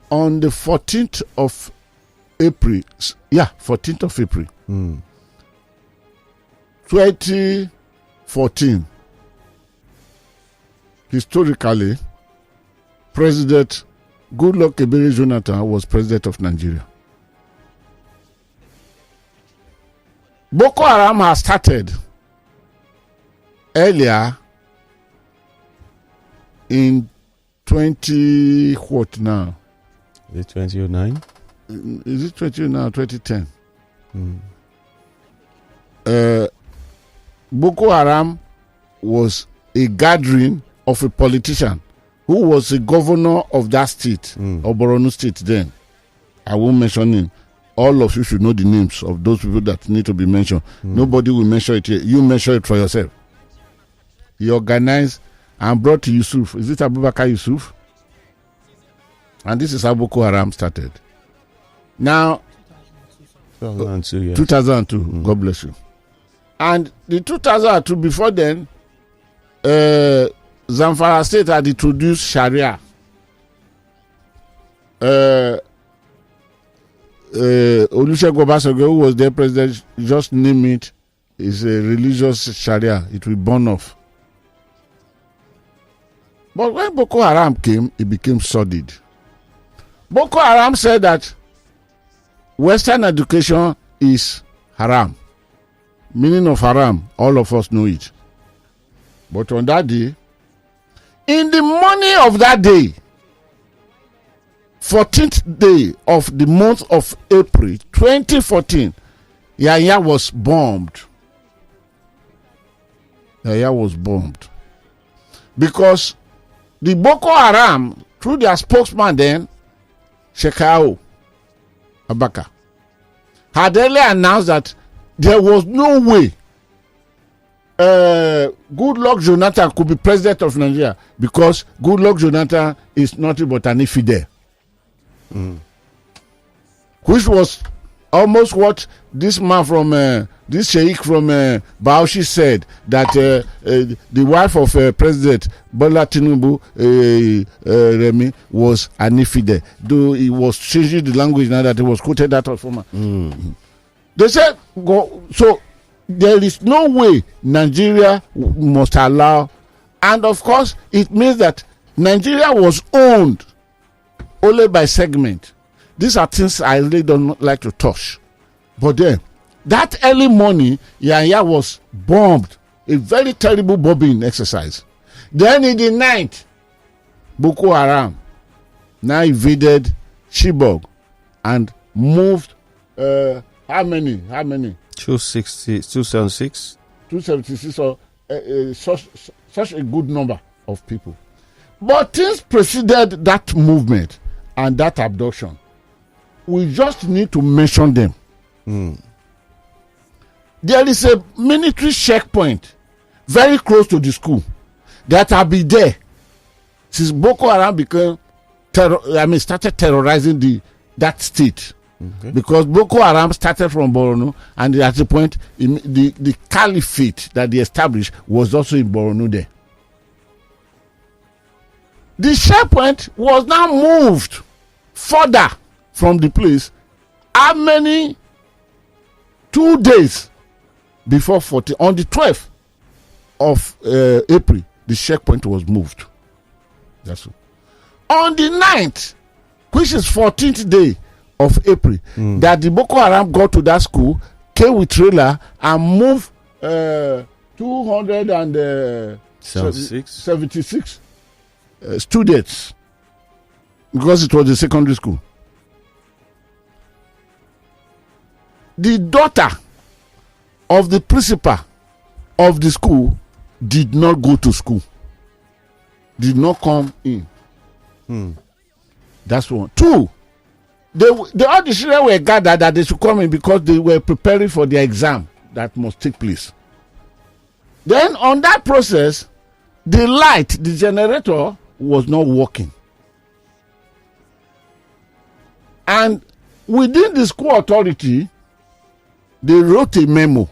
on the 14th of April, 14th of April, 2014, historically, President Goodluck Ebele Jonathan was president of Nigeria. Boko Haram has started earlier in 20 what now? Is it 2009? Is it 2009 or 2010? Boko Haram was a gathering of a politician who was the governor of that state, of Borno State then. I won't mention him. All of you should know the names of those people that need to be mentioned. Nobody will mention it here. You mention it for yourself. He organized and brought Yusuf. Is it Abubakar Yusuf? And this is how Boko Haram started. Now, 2002, yes. 2002. God bless you. And the 2002, before then, Zamfara State had introduced Sharia. Olusegun Obasanjo, who was their president, just named it is a religious Sharia. It will burn off. But when Boko Haram came, it became sordid. Boko Haram said that Western education is haram. Meaning of haram, all of us know it. But on that day, in the morning of that day, 14th day of the month of April 2014, Yahya was bombed. Yahya was bombed. Because the Boko Haram, through their spokesman then, Shekau Abaka, had earlier announced that there was no way Goodluck Jonathan could be president of Nigeria because Goodluck Jonathan is nothing but an infidel. Which was almost what this man from this sheikh from Bauchi said, that the wife of President Bola Tinubu, Remi, was an infidel. Though he was changing the language now that he was quoted that from. They said, so there is no way Nigeria must allow, and of course it means that Nigeria was owned only by segment. These are things I really don't like to touch. But then, that early morning, Yahya was bombed. A very terrible bombing exercise. Then in the night, Boko Haram now invaded Chibok and moved, how many? 276. 276, or such a good number of people. But things preceded that movement and that abduction. We just need to mention them. There is a military checkpoint very close to the school that have been there since Boko Haram started terrorizing that state. Okay. Because Boko Haram started from Borno, and at the point the caliphate that they established was also in Borno there. The checkpoint was now moved further from the place. How many? 2 days before 40, on the 12th of April, the checkpoint was moved. That's all. On the 9th, which is 14th day of April, that the Boko Haram got to that school, came with trailer and moved 276 students, because it was a secondary school. The daughter of the principal of the school did not go to school, did not come in. That's one. Two, all the children were gathered that they should come in because they were preparing for the exam that must take place. Then on that process, the generator was not working. And within the school authority, they wrote a memo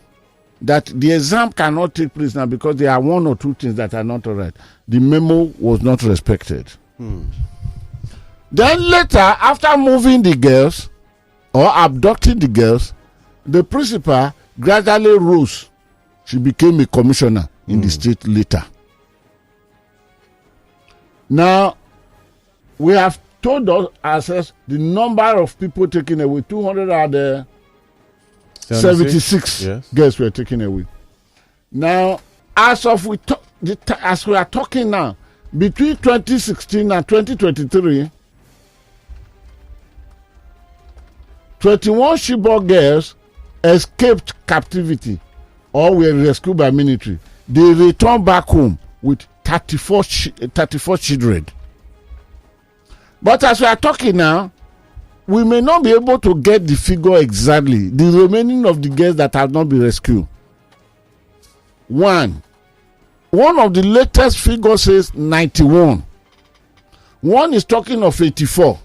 that the exam cannot take place now because there are one or two things that are not all right. The memo was not respected. Then later, after moving the girls or abducting the girls, the principal gradually rose. She became a commissioner in the state later. Now, we have told ourselves the number of people taken away. 276 girls were taken away. Now, as we are talking now, between 2016 and 2023, 21 Chibok girls escaped captivity or were rescued by military. They returned back home with 34 children. But as we are talking now, we may not be able to get the figure exactly, the remaining of the girls that have not been rescued. One of the latest figures says 91. One is talking of 84.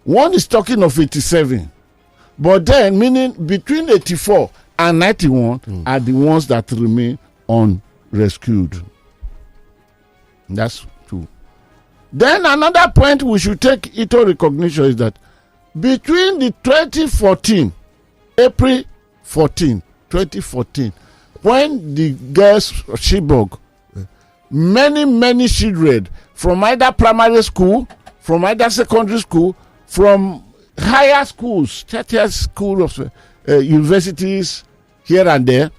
One is talking of 87. But then, meaning between 84 and 91 are the ones that remain unrescued. That's two. Then another point we should take into recognition is that between the 2014, April 14, 2014, when the girls of Chibok, many children from either primary school, from either secondary school, from higher schools, tertiary schools of universities here and there,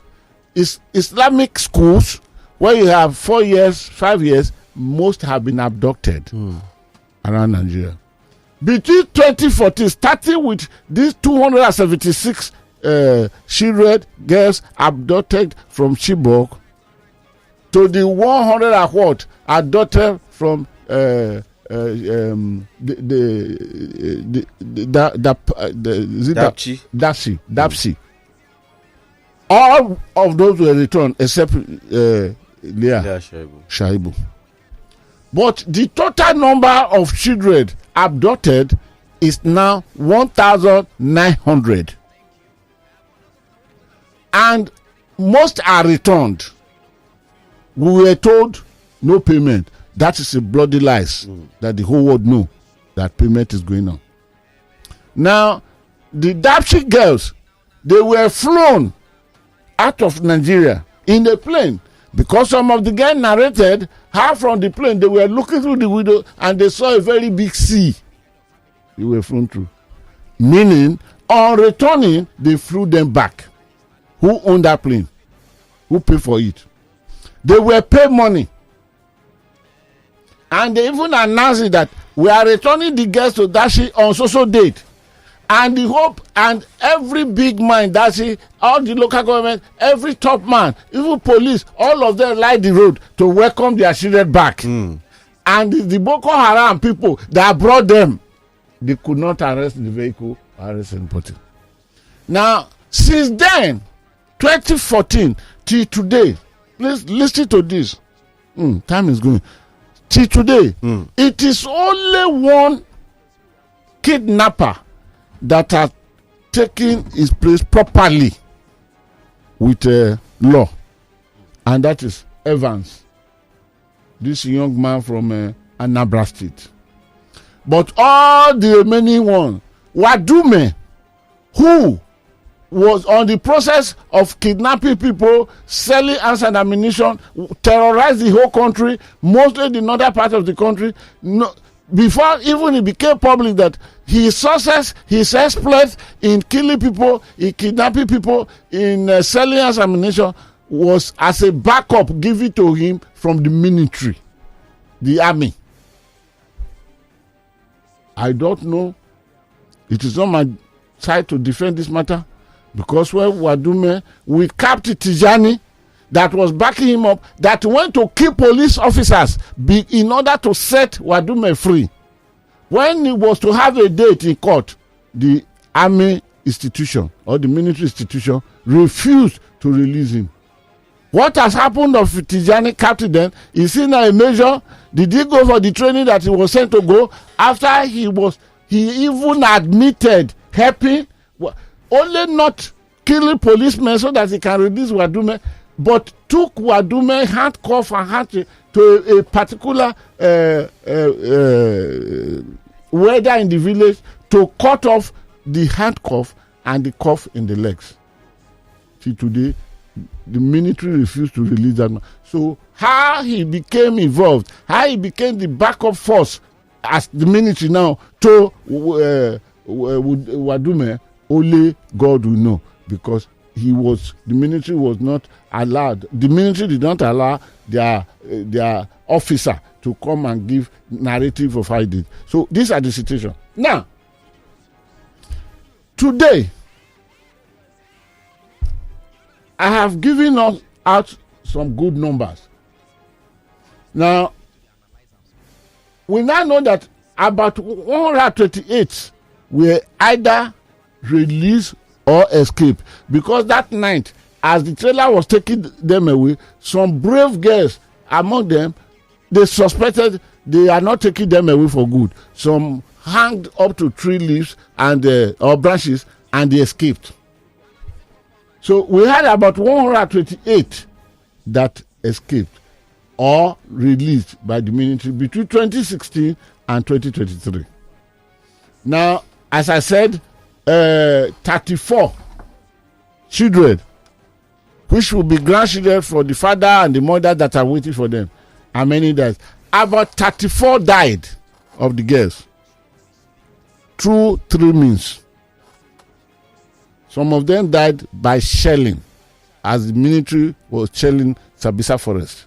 is Islamic schools where you have 4 years, 5 years, most have been abducted around Nigeria. Between 2014, starting with these 276 children, girls abducted from Chibok, to the 100 and what abducted from Dapchi. All of those were returned except Leah Shaibu. But the total number of children abducted is now 1,900. And most are returned. We were told no payment. That is a bloody lies that the whole world know that payment is going on. Now, the Dapchi girls, they were flown out of Nigeria in a plane because some of the guys narrated how from the plane they were looking through the window and they saw a very big sea they were flown through. Meaning, on returning, they flew them back. Who owned that plane? Who paid for it? They were paid money. And they even announced that we are returning the girls to Dashi on so date. And the hope, and every big man, Dashi, all the local government, every top man, even police, all of them lined the road to welcome their children back. And the Boko Haram people that brought them, they could not arrest the vehicle, arrest anybody. Now, since then, 2014 till today, please listen to this. Time is going. Till today, it is only one kidnapper that has taken his place properly with law, and that is Evans, this young man from Anambra State. But all the remaining one, Wadume, who was on the process of kidnapping people, selling arms and ammunition, terrorized the whole country, mostly the northern part of the country. No, before even it became public that his success, his exploit in killing people, in kidnapping people, in selling arms and ammunition was as a backup given to him from the military, the army. I don't know. It is not my side to defend this matter. Because when Wadume, we captured Tijani that was backing him up, that went to kill police officers in order to set Wadume free. When he was to have a date in court, the army institution or the military institution refused to release him. What has happened of Tijani captured then? Is he now a major? Did he go for the training that he was sent to go? After he even admitted helping, only not killing policemen so that he can release Wadume, but took Wadume handcuff and hand to a particular whether in the village, to cut off the handcuff and the cuff in the legs. See, today, the military refused to release that man. So how he became involved, how he became the backup force as the military now to Wadume, only God will know, because the military was not allowed. The military did not allow their officer to come and give narrative of how he did. So these are the situation. Now, today, I have given us out some good numbers. Now, we now know that about 128 were either released or escaped, because that night, as the trailer was taking them away, some brave girls among them, they suspected they are not taking them away for good. Some hanged up to tree leaves and or branches, and they escaped. So we had about 128 that escaped or released by the military between 2016 and 2023. Now, as I said, 34 children, which will be grandchildren for the father and the mother that are waiting for them. How many died? About 34 died of the girls through 3 means. Some of them died by shelling, as the military was shelling Sabisa Forest.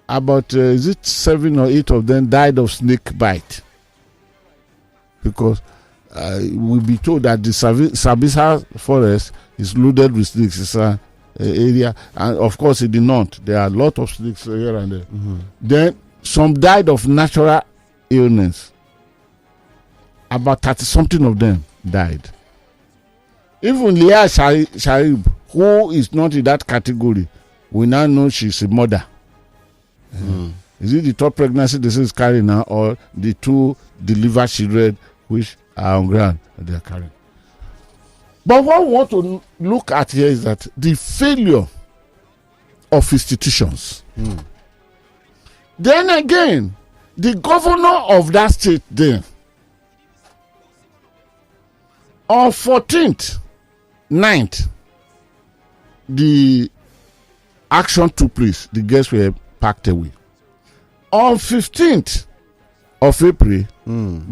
About 7 or 8 of them died of snake bite, because we'll be told that the Sabisa Forest is loaded with snakes. It's an area, and of course in the north there are a lot of snakes here and there. Then some died of natural illness. About 30-something of them died. Even Leah Sharib, who is not in that category, we now know she's a mother. Is it the third pregnancy this is carrying now, or the 2 delivered children which are on ground that they are carrying? But what we want to look at here is that the failure of institutions. Then again, the governor of that state then, on 14th, 9th, the action took place. The girls were packed away. On 15th of April,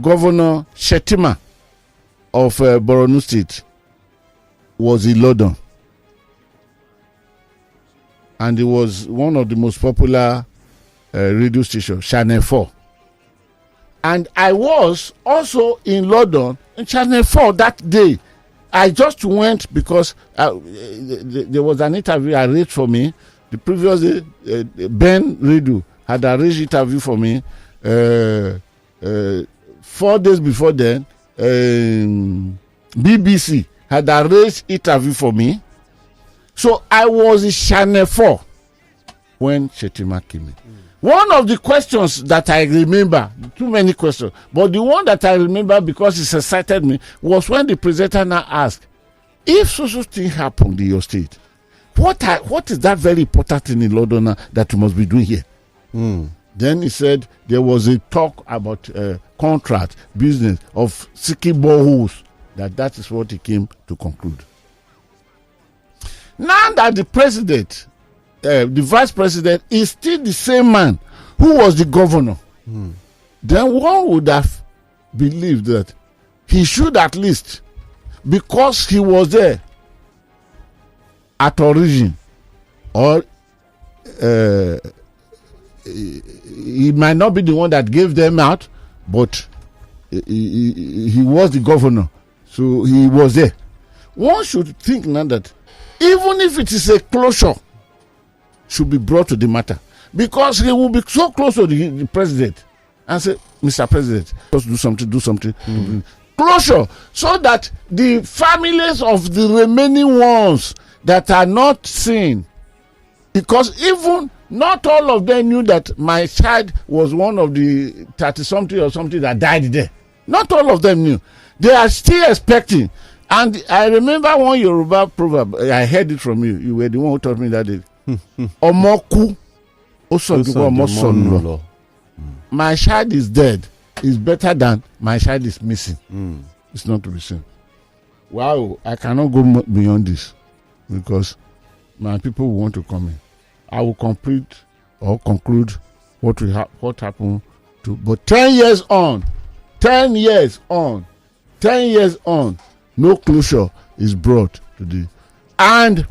Governor Shetima of Borno State was in London. And it was one of the most popular radio stations, Channel 4. And I was also in London, in Channel 4 that day. I just went because there was an interview arranged for me. The previous day, Ben Redu had arranged interview for me. 4 days before then, BBC had arranged interview for me. So I was in Channel 4 when Shetima came in. One of the questions that I remember, too many questions, but the one that I remember because it excited me was when the presenter now asked, if social thing happened in your state, what is that very important thing in London now that you must be doing here? Then he said there was a talk about contract, business of seeking boreholes, that is what he came to conclude. Now that the president, the vice president is still the same man who was the governor, then one would have believed that he should at least, because he was there at origin, or he might not be the one that gave them out, but he was the governor, so he was there. One should think now that even if it is a closure, should be brought to the matter, because he will be so close to the president and say, Mr. President, just do something. Closure, so that the families of the remaining ones that are not seen, because even not all of them knew that my child was one of the 30-something or something that died there. Not all of them knew. They are still expecting. And I remember one Yoruba proverb, I heard it from you. You were the one who taught me that day. Omoku, my child is dead. is better than my child is missing. It's not to be seen. Wow, I cannot go beyond this because my people want to come in. I will complete or conclude what happened to. But 10 years on, no closure is brought to the. And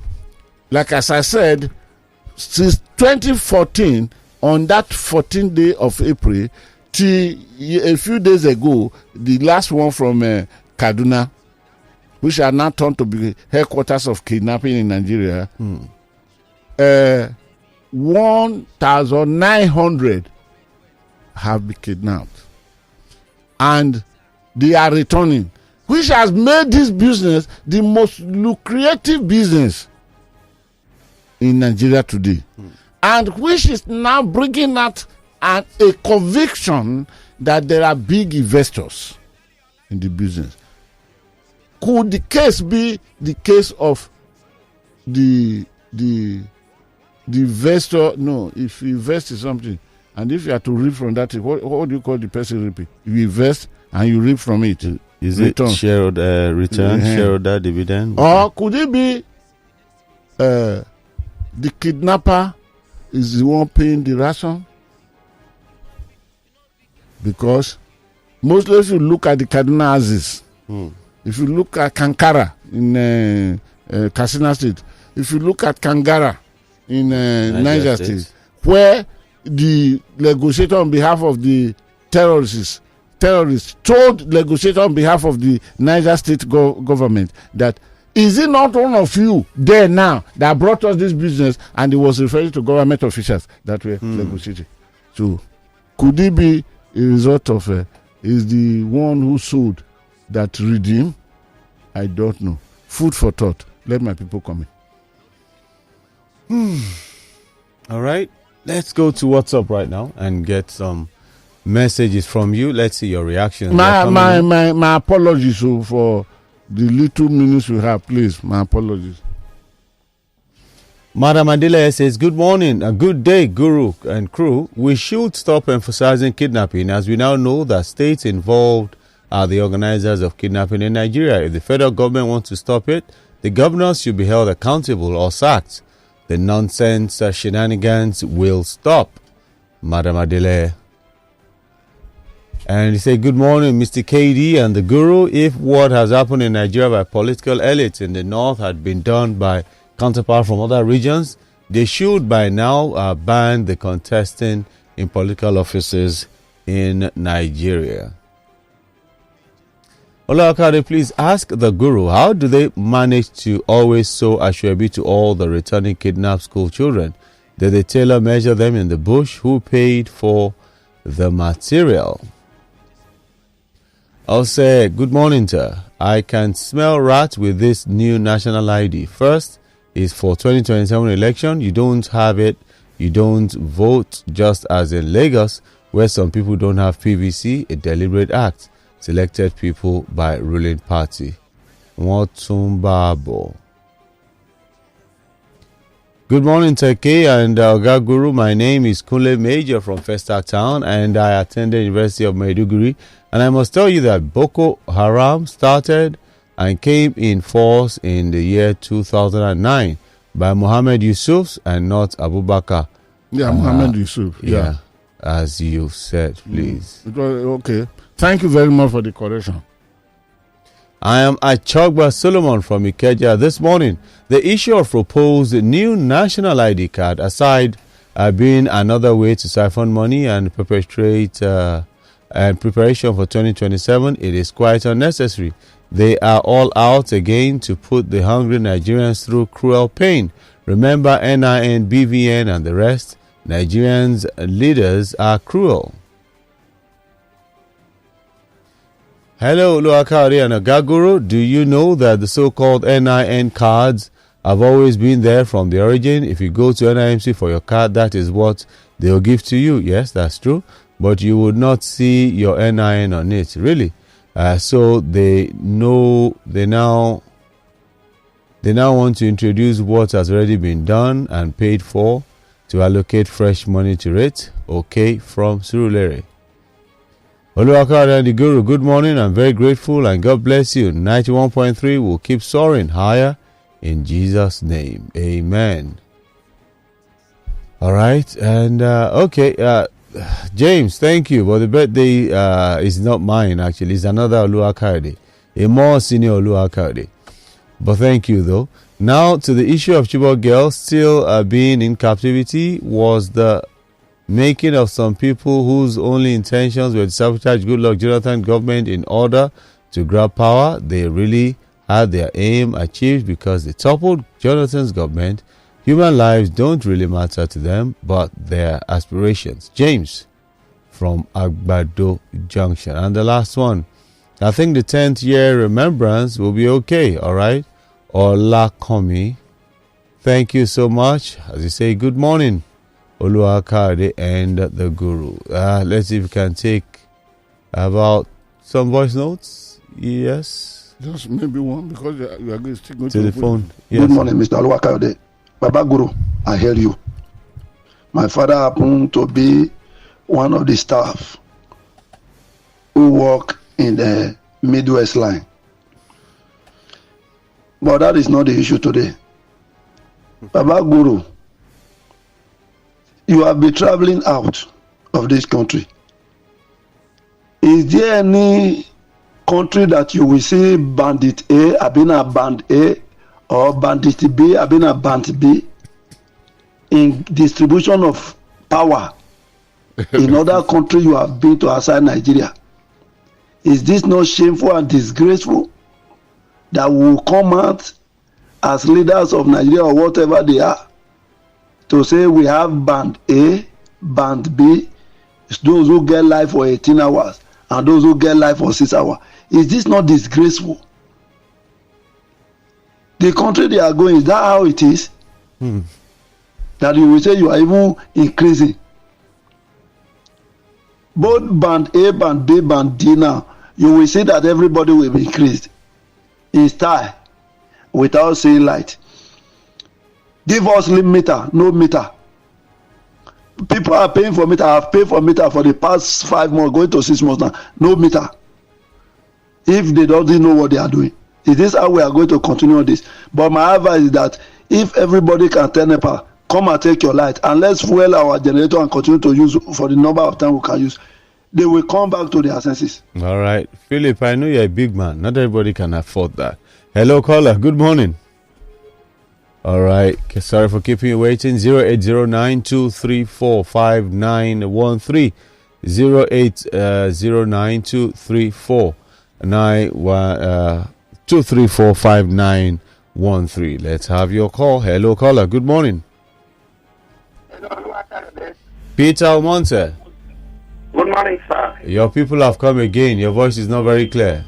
like as I said, since 2014, on that 14th day of April, till a few days ago, the last one from Kaduna, which are now turned to be headquarters of kidnapping in Nigeria, 1,900 have been kidnapped. And they are returning, which has made this business the most lucrative business in Nigeria today. And which is now bringing out a conviction that there are big investors in the business. Could the case be the case of the investor? No, if you invest in something, and if you have to reap from that, what do you call the person reaping? You invest and you reap from it. Is return. It shareholder return, shareholder dividend? Or could it be the kidnapper is the one paying the ransom? Because mostly if you look at the Kaduna houses, if you look at Kankara in Katsina State, if you look at Kangara in Niger State, where the negotiator on behalf of the terrorists told negotiator on behalf of the Niger State government that, is it not one of you there now that brought us this business? And he was referring to government officials that were negotiating. So could it be a result of is the one who sold that redeem? I don't know. Food for thought. Let my people come in. All right. Let's go to WhatsApp right now and get some messages from you. Let's see your reaction. My apologies for the little minutes we have, please. My apologies. Madam Adela says, good morning, a good day, Guru and crew. We should stop emphasizing kidnapping, as we now know that states involved are the organizers of kidnapping in Nigeria. If the federal government wants to stop it, the governors should be held accountable or sacked. The nonsense shenanigans will stop. Madam Adela. And he said, good morning, Mr. KD and the Guru. If what has happened in Nigeria by political elites in the north had been done by counterparts from other regions, they should by now ban the contesting in political offices in Nigeria. Olakade, please ask the Guru, how do they manage to always sow ashwebi to all the returning kidnapped school children? Did they tailor measure them in the bush? Who paid for the material? I'll say, good morning, sir. I can smell rats with this new national ID. First is for 2027 election. You don't have it. You don't vote, just as in Lagos, where some people don't have PVC, a deliberate act. Selected people by ruling party. Motumbabo. Good morning, Teke and Oga Guru. My name is Kunle Major from Festac Town, and I attended University of Maiduguri. And I must tell you that Boko Haram started and came in force in the year 2009 by Mohammed Yusuf and not Abubakar. Yeah, Mohammed Yusuf. Yeah, as you said, please. Okay. Thank you very much for the correction. I am Achogba Solomon from Ikeja. This morning, the issue of proposed new national ID card, aside being another way to siphon money and perpetrate and preparation for 2027, it is quite unnecessary. They are all out again to put the hungry Nigerians through cruel pain. Remember NIN, BVN and the rest. Nigerians leaders are cruel. Hello, Luakari and Agaguru. Do you know that the so-called NIN cards have always been there from the origin? If you go to NIMC for your card, that is what they'll give to you. Yes, that's true. But you would not see your NIN on it, really. So they now want to introduce what has already been done and paid for to allocate fresh money to it. Okay, from Surulere. Oluwakari and the Guru, good morning. I'm very grateful and God bless you. 91.3 will keep soaring higher in Jesus' name. Amen. All right. And, okay. James, thank you. But the birthday is not mine, actually. It's another Oluwakari, a more senior Oluwakari. But thank you, though. Now, to the issue of Chibok girls still being in captivity was the making of some people whose only intentions were to sabotage Goodluck Jonathan government in order to grab power. They really had their aim achieved because they toppled Jonathan's government. Human lives don't really matter to them, but their aspirations. James from Agbado Junction. And the last one, I think the 10th year remembrance will be okay, all right? Olakomi, thank you so much. As you say, good morning, Oluwakade and the Guru. Let's see if we can take about some voice notes. Yes. Just maybe one because you are going to stick to the phone. Yes. Good morning, Mr. Oluwakade. Baba Guru, I hear you. My father happened to be one of the staff who work in the Midwest line. But that is not the issue today. Baba Guru, you have been traveling out of this country. Is there any country that you will see bandit A, Abina band A, or bandit B, Abina band B, in distribution of power in other country you have been to outside Nigeria? Is this not shameful and disgraceful that we will come out as leaders of Nigeria or whatever they are to say we have band A, band B, it's those who get life for 18 hours and those who get life for 6 hours? Is this not disgraceful? The country they are going, is that how it is? That you will say you are even increasing. Both band A, band B, band D now, you will see that everybody will be increased in style without seeing light. Give us meter, no meter. People are paying for meter. I have paid for meter for the past 5 months, going to 6 months now. No meter. If they don't know what they are doing. Is this how we are going to continue this? But my advice is that if everybody can turn up, come and take your light and let's fuel our generator and continue to use for the number of time we can use. They will come back to their senses. All right. Philip, I know you're a big man. Not everybody can afford that. Hello, caller. Good morning. All right. Sorry for keeping you waiting. 08092345913. 08092345913. Let's have your call. Hello, caller. Good morning. Peter Almonte. Good morning, sir. Your people have come again. Your voice is not very clear.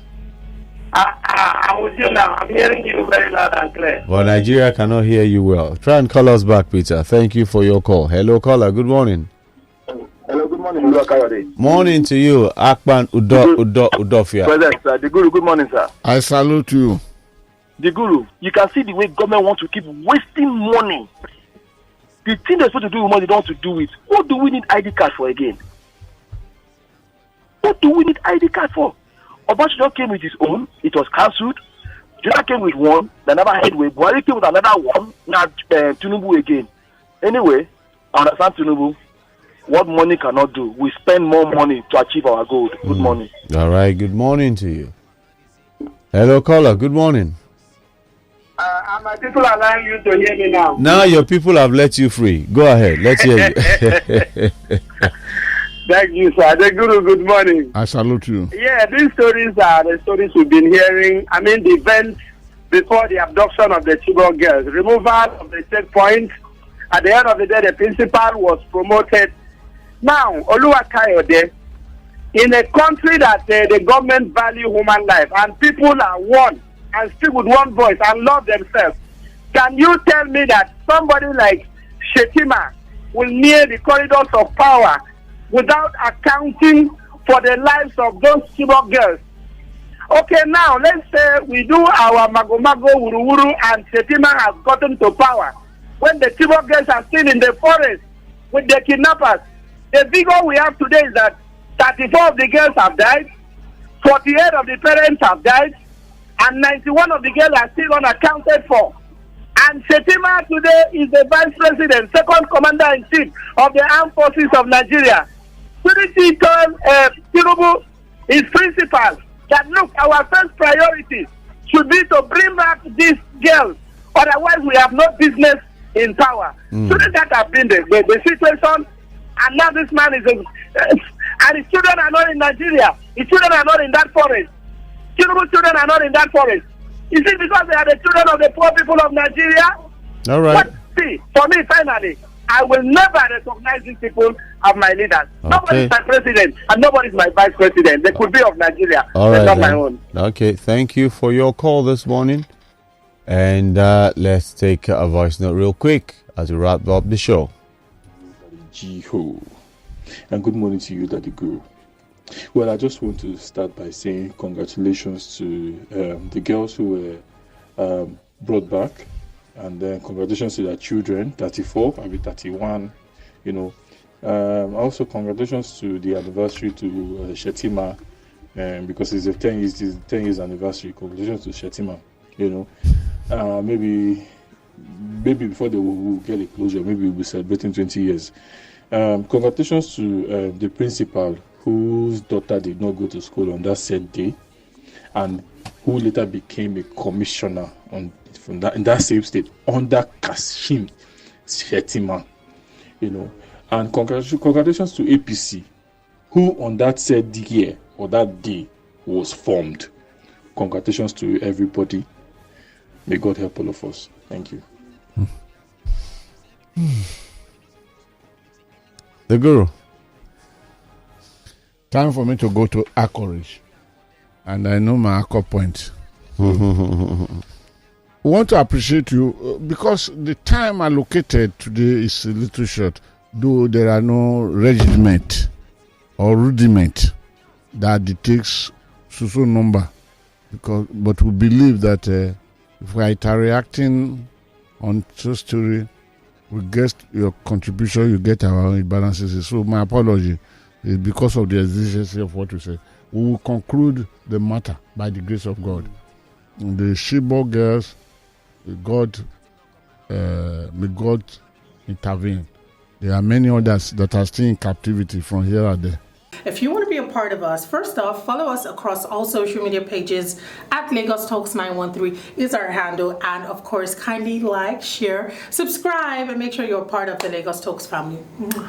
I'm with you now. I'm hearing you very loud and clear. But Nigeria cannot hear you well. Try and call us back, Peter. Thank you for your call. Hello, caller. Good morning. Hello, good morning, Oluwakayode. Morning to you, Akpan Udofia. Present, sir. The Guru, good morning, sir. I salute you. The Guru, you can see the way government wants to keep wasting money. The thing they're supposed to do with money, they don't want to do it. What do we need ID card for again? What do we need ID card for? Obasanjo came with his own, it was cancelled. Jonah came with one, they never had way. Buhari came with another one, now Tinubu again. Anyway, I understand Tinubu. What money cannot do, we spend more money to achieve our goal. Good morning. All right, good morning to you. Hello, caller, good morning. My people are allowing you to hear me now. Now your people have let you free. Go ahead, let's hear you. Thank you, sir. The Guru, good morning. I salute you. Yeah, these stories are the stories we've been hearing. I mean, the events before the abduction of the Chibok girls, removal of the checkpoint. At the end of the day, the principal was promoted. Now, Oluwakayode, in a country that the government value human life and people are one and speak with one voice and love themselves, can you tell me that somebody like Shetima will near the corridors of power without accounting for the lives of those Chibok girls? Okay, now let's say we do our mago-mago, wuru-wuru, and Shetima has gotten to power when the Chibok girls are still in the forest with the kidnappers. The figure we have today is that 34 of the girls have died, 48 of the parents have died, and 91 of the girls are still unaccounted for. And Shetima today is the vice president, second commander-in-chief of the armed forces of Nigeria. Shouldn't he tell Tinubu, his principal, that look, our first priority should be to bring back these girls, otherwise we have no business in power. Shouldn't that have been the situation? And now this man is, and his children are not in Nigeria. His children are not in that forest. Tinubu's children are not in that forest. Is it because they are the children of the poor people of Nigeria? All right. But see, for me, finally, I will never recognize these people as my leaders. Okay. Nobody is my president, and nobody is my vice president. They could be of Nigeria, All but right, not my then. own. Okay, thank you for your call this morning. And let's take a voice note real quick as we wrap up the show. Jiho. And good morning to you, Daddy Guru. Well, I just want to start by saying congratulations to the girls who were brought back, and then congratulations to their children, 34, maybe 31, you know. Also, congratulations to the anniversary to Shetima, because it's a 10 years anniversary. Congratulations to Shetima, you know. Maybe before they will get a closure, maybe we'll be celebrating 20 years. Congratulations to the principal whose daughter did not go to school on that said day, and who later became a commissioner in that same state under Kashim Shetima, you know. And congratulations to APC, who on that said year or that day was formed. Congratulations to everybody. May God help all of us. Thank you. The Guru. Time for me to go to Anchorage, and I know my anchor point. We want to appreciate you because the time allocated today is a little short, though there are no regiment or rudiment that dictates so number. But we believe that if we are reacting on the story, we get your contribution, you get our balances. So my apology is because of the exigency of what we say. We will conclude the matter by the grace of God. The Chibok girls, may God intervene. There are many others that are still in captivity from here and there. If you want to be a part of us, first off, follow us across all social media pages at Lagos Talks 913 is our handle. And of course, kindly like, share, subscribe, and make sure you're a part of the Lagos Talks family.